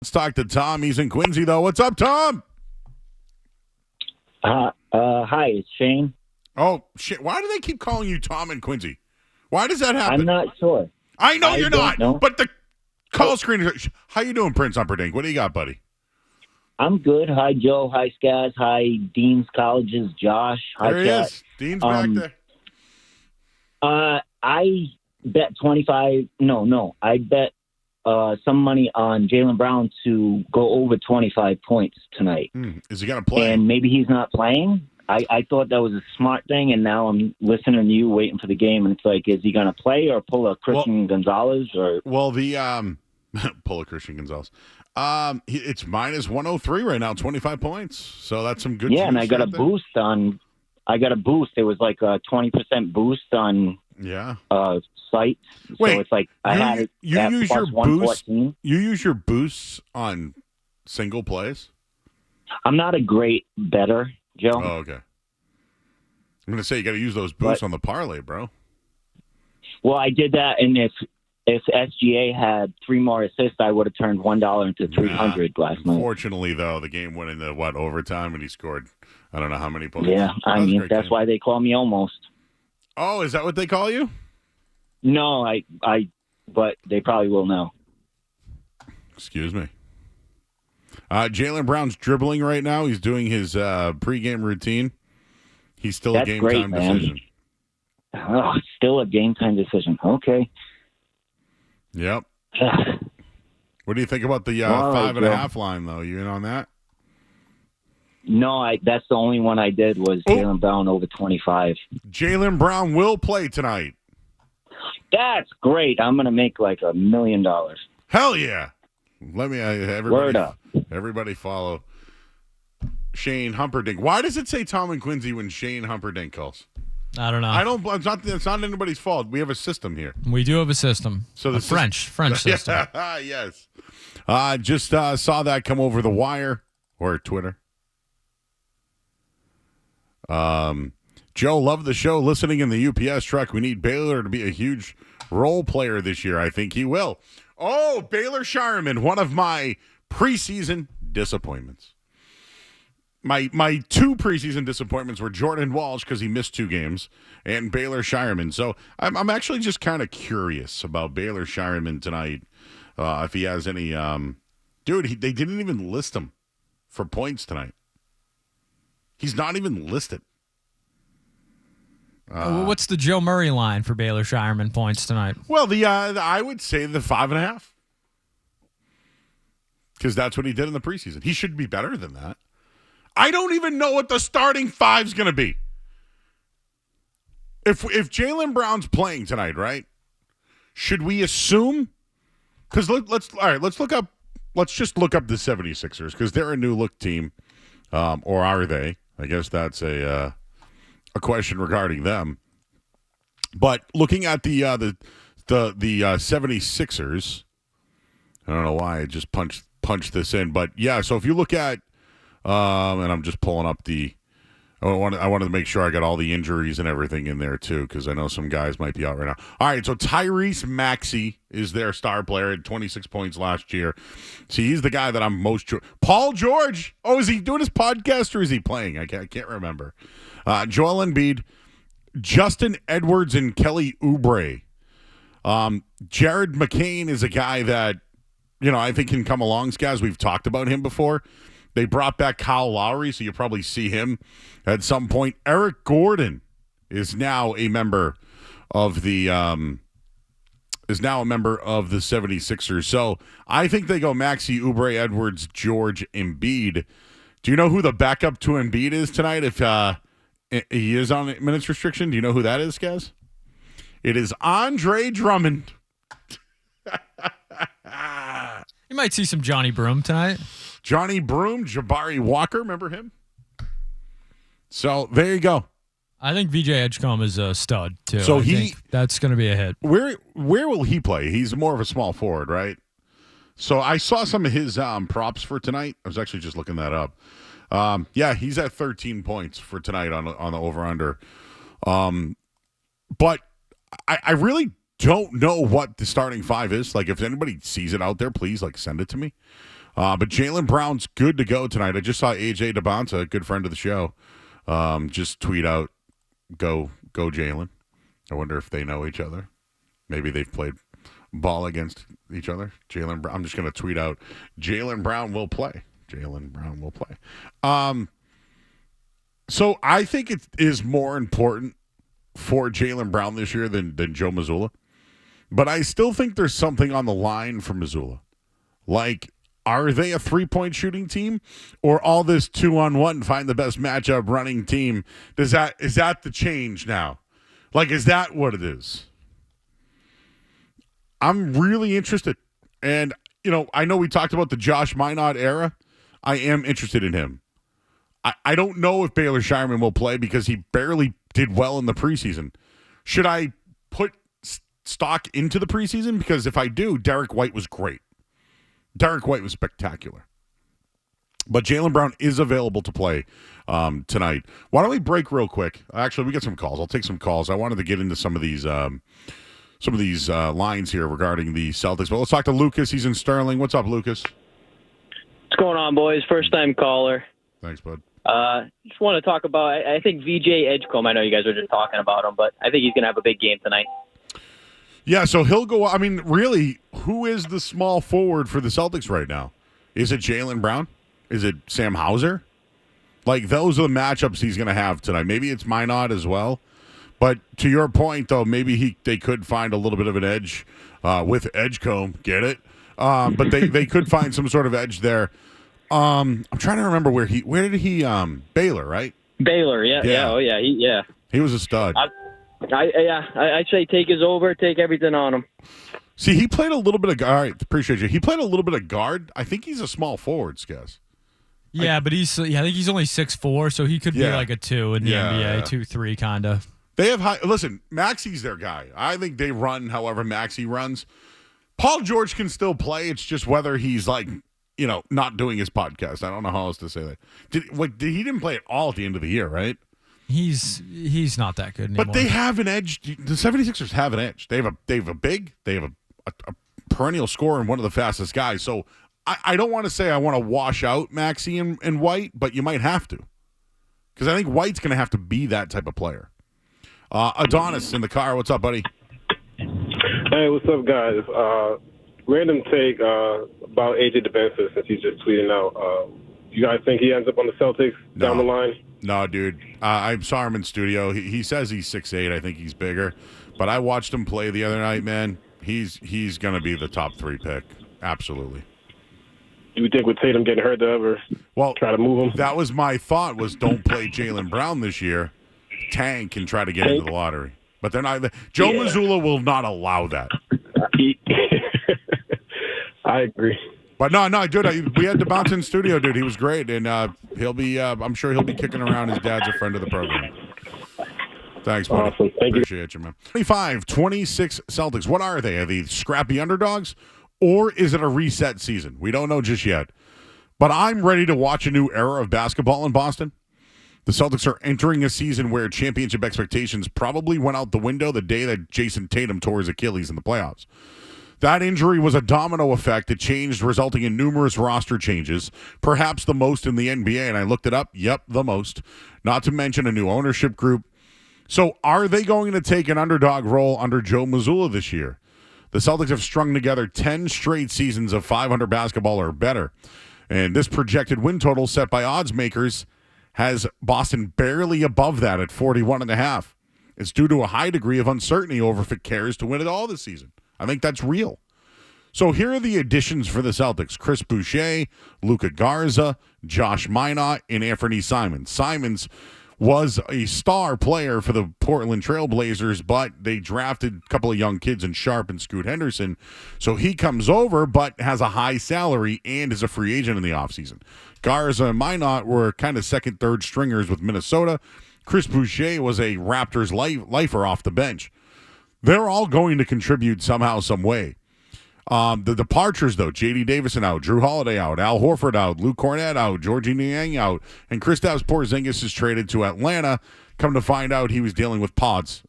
Let's talk to Tom. He's in Quincy, though. What's up, Tom? Hi, it's Shane. Oh, shit. Why do they keep calling you Tom in Quincy? Why does that I'm happen? not sure. I know I you're don't not, know. but the call screen is... How you doing, Prince Humperdinck? What do you got, buddy? I'm good. Hi, Joe. Hi, Skaz. Hi, Dean's Colleges. Josh. Hi, There he Kat. is. Dean's back there. I bet 25. No. I bet some money on Jaylen Brown to go over 25 points tonight. Is he going to play? And maybe he's not playing. I thought that was a smart thing, and now I'm listening to you, waiting for the game, and it's like, is he going to play or pull a Christian Gonzalez? Or Well, the... pull a Christian Gonzalez. It's minus 103 right now, 25 points. So that's some good yeah, and I juice got a right there. boost on. I got a boost. It was like a 20% boost on Yeah. sites. Wait, So it's like I had it you at use plus your boost. 114. You use your boosts on single plays? I'm not a great bettor, Joe. Oh, okay. I'm going to say you got to use those boosts on the parlay, bro. Well, I did that, and if SGA had 3 more assists, I would have turned $1 into 300 last night. Unfortunately, though, the game went into overtime, and he scored I don't know how many points. Yeah, I That was a mean great that's game. why they call me almost. Oh, is that what they call you? No, but they probably will now. Excuse me. Jaylen Brown's dribbling right now. He's doing his pregame routine. He's still That's a game great, time man. decision. Oh, it's still a game time decision. Okay. Yep. What do you think about the All right, 5.5 line, though? You in on that? No, that's the only one I did was Jaylen Brown over 25. Jaylen Brown will play tonight. That's great. I'm going to make like $1 million. Hell yeah. Let me, everybody, Word up. Everybody follow Shane Humperdinck. Why does it say Tom and Quincy when Shane Humperdinck calls? I don't know. It's not anybody's fault. We have a system here. We do have a system. So a French system. Yes. Just saw that come over the wire or Twitter. Joe, love the show. Listening in the UPS truck. We need Baylor to be a huge role player this year. I think he will. Oh, Baylor Shireman, one of my preseason disappointments. My 2 preseason disappointments were Jordan Walsh because he missed 2 games and Baylor Shireman. So I'm actually just kind of curious about Baylor Shireman tonight. If he has any, they didn't even list him for points tonight. He's not even listed. What's the Joe Murray line for Baylor Shireman points tonight? Well, I would say the 5.5 because that's what he did in the preseason. He should be better than that. I don't even know what the starting 5's going to be. If Jaylen Brown's playing tonight, right? Should we assume? Because let's just look up the 76ers because they're a new look team, or are they? I guess that's a question regarding them. But looking at the 76ers, I don't know why I just punched this in, but yeah. So if you look at, and I'm just pulling up I wanted to make sure I got all the injuries and everything in there too, because I know some guys might be out right now. All right, so Tyrese Maxey is their star player, had 26 points last year. See, he's the guy that I'm most. Paul George. Oh, is he doing his podcast or is he playing? I can't remember. Joel Embiid, Justin Edwards, and Kelly Oubre. Jared McCain is a guy that I think can come along. Guys, we've talked about him before. They brought back Kyle Lowry, so you'll probably see him at some point. Eric Gordon is now a member of the 76ers. So I think they go Maxey, Oubre, Edwards, George, Embiid. Do you know who the backup to Embiid is tonight? If he is on minutes restriction, do you know who that is, guys? It is Andre Drummond. You might see some Johnny Broom tonight. Johnny Broom, Jabari Walker, remember him? So there you go. I think VJ Edgecombe is a stud too. So I think that's going to be a hit. Where will he play? He's more of a small forward, right? So I saw some of his props for tonight. I was actually just looking that up. Yeah, he's at 13 points for tonight on the over-under. But I really don't know what the starting 5 is. Like, if anybody sees it out there, please, send it to me. But Jaylen Brown's good to go tonight. I just saw AJ DeBonta, a good friend of the show, just tweet out, go Jaylen. I wonder if they know each other. Maybe they've played ball against each other. Jaylen Brown. I'm just going to tweet out, Jaylen Brown will play. Jaylen Brown will play. So I think it is more important for Jaylen Brown this year than Joe Mazzulla. But I still think there's something on the line for Mazzulla. Like, are they a three-point shooting team, or all this 2-on-1 find the best matchup running team? Is that the change now? Like, is that what it is? I'm really interested. And, I know we talked about the Josh Minot era. I am interested in him. I don't know if Baylor Shireman will play because he barely did well in the preseason. Should I put stock into the preseason? Because if I do, Derek White was great. Derek White was spectacular. But Jaylen Brown is available to play tonight. Why don't we break real quick? Actually, we got some calls. I'll take some calls. I wanted to get into some of these lines here regarding the Celtics. But let's talk to Lucas. He's in Sterling. What's up, Lucas? What's going on, boys? First-time caller. Thanks, bud. Just want to talk about, I think VJ Edgecombe, I know you guys were just talking about him, but I think he's going to have a big game tonight. Yeah, so he'll go. I mean, really, who is the small forward for the Celtics right now? Is it Jaylen Brown? Is it Sam Hauser? Like, those are the matchups he's going to have tonight. Maybe it's Minot as well. But to your point, though, maybe they could find a little bit of an edge with Edgecombe. Get it? But they could find some sort of edge there. I'm trying to remember where did he Baylor, right? Baylor, yeah. He was a stud. I'd say take his over, take everything on him. See, he played a little bit of guard. All right, appreciate you. He played a little bit of guard. I think he's a small forward, Skess. Yeah, but I think he's only 6'4", so he could be like a 2 in the NBA, 2-3 kind of. They have high. Listen, Maxi's their guy. I think they run however Maxi runs. Paul George can still play. It's just whether he's not doing his podcast. I don't know how else to say that. He didn't play at all at the end of the year, right? He's not that good anymore. But they have an edge. The 76ers have an edge. They have a big. They have a perennial scorer and one of the fastest guys. So I don't want to say I want to wash out Maxi and White, but you might have to, because I think White's going to have to be that type of player. Adonis in the car. What's up, buddy? Hey, what's up, guys? Random take about AJ DeBenza, since he's just tweeting out. You guys think he ends up on the Celtics down the line? No, dude. I saw him in studio. He says he's 6'8". I think he's bigger. But I watched him play the other night, man. He's going to be the top 3 pick. Absolutely. You would think with Tatum getting hurt to ever try to move him? That was my thought, was don't play Jaylen Brown this year. Tank and try to get into the lottery. But they're not. Joe Mazzulla will not allow that. I agree. But no, dude, we had DeBonta in studio, dude. He was great, and he'll be. I'm sure he'll be kicking around. His dad's a friend of the program. Thanks, buddy. Awesome. Thank Appreciate you, man. 25-26 Celtics. What are they? Are they scrappy underdogs, or is it a reset season? We don't know just yet. But I'm ready to watch a new era of basketball in Boston. The Celtics are entering a season where championship expectations probably went out the window the day that Jason Tatum tore his Achilles in the playoffs. That injury was a domino effect. It changed, resulting in numerous roster changes, perhaps the most in the NBA. And I looked it up. Yep, the most. Not to mention a new ownership group. So are they going to take an underdog role under Joe Mazzulla this year? The Celtics have strung together 10 straight seasons of 500 basketball or better. And this projected win total set by odds makers has Boston barely above that at 41.5. It's due to a high degree of uncertainty over if it cares to win it all this season. I think that's real. So here are the additions for the Celtics. Chris Boucher, Luka Garza, Josh Minot, and Anthony Simons. Simons was a star player for the Portland Trailblazers, but they drafted a couple of young kids in Sharp and Scoot Henderson. So he comes over, but has a high salary and is a free agent in the offseason. Garza and Minot were kind of second, third stringers with Minnesota. Chris Boucher was a Raptors lifer off the bench. They're all going to contribute somehow, some way. The departures, though, J.D. Davison out, Drew Holiday out, Al Horford out, Luke Cornett out, Georgie Niang out, and Kristaps Porzingis is traded to Atlanta. Come to find out he was dealing with POTS.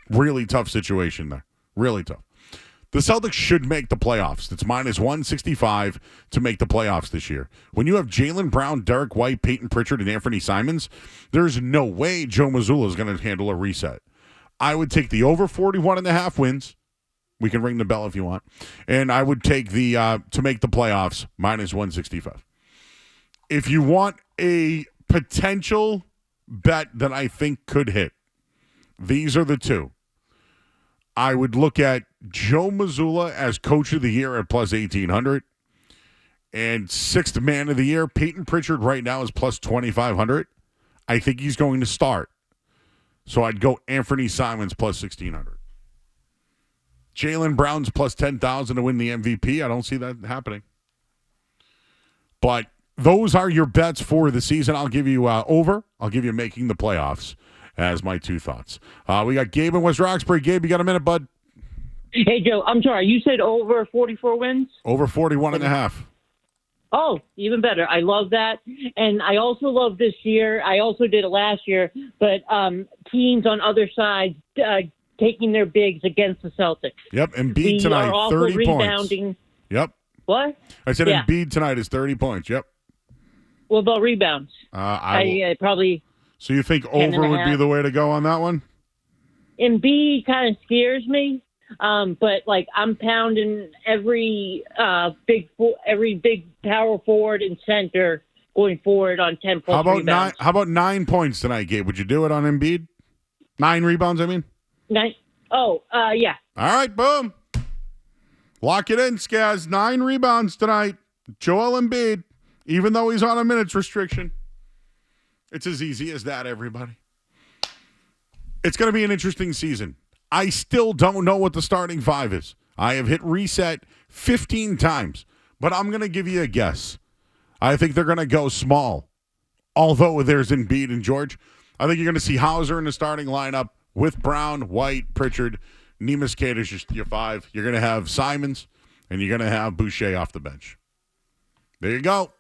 Really tough situation there. Really tough. The Celtics should make the playoffs. It's minus 165 to make the playoffs this year. When you have Jaylen Brown, Derek White, Peyton Pritchard, and Anthony Simons, there's no way Joe Mazzulla is going to handle a reset. I would take the over 41.5 wins. We can ring the bell if you want. And I would take the to make the playoffs minus 165. If you want a potential bet that I think could hit, these are the two. I would look at Joe Mazzulla as coach of the year at plus 1,800. And sixth man of the year, Peyton Pritchard right now is plus 2,500. I think he's going to start. So I'd go Anthony Simons plus 1,600. Jaylen Brown's plus 10,000 to win the MVP. I don't see that happening. But those are your bets for the season. I'll give you over. I'll give you making the playoffs as my two thoughts. We got Gabe in West Roxbury. Gabe, you got a minute, bud? Hey, Joe, I'm sorry. You said over 44 wins? Over 41.5. Oh, even better. I love that. And I also love this year. I also did it last year. But teams on other sides taking their bigs against the Celtics. Yep, Embiid tonight, 30 rebounding. points. Yep. What? I said Embiid tonight is 30 points. Yep. What about rebounds? I probably. So you think over would be the way to go on that one? Embiid kind of scares me, but I'm pounding every big power forward and center going forward on 10 plus rebounds. How about 9 points tonight, Gabe? Would you do it on Embiid? 9 rebounds, I mean. 9. Oh, yeah. All right, boom. Lock it in, Skaz. 9 rebounds tonight. Joel Embiid, even though he's on a minutes restriction. It's as easy as that, everybody. It's going to be an interesting season. I still don't know what the starting five is. I have hit reset 15 times, but I'm going to give you a guess. I think they're going to go small. Although there's Embiid and George, I think you're going to see Hauser in the starting lineup with Brown, White, Pritchard, Neemias Queta's your 5. You're going to have Simons, and you're going to have Boucher off the bench. There you go.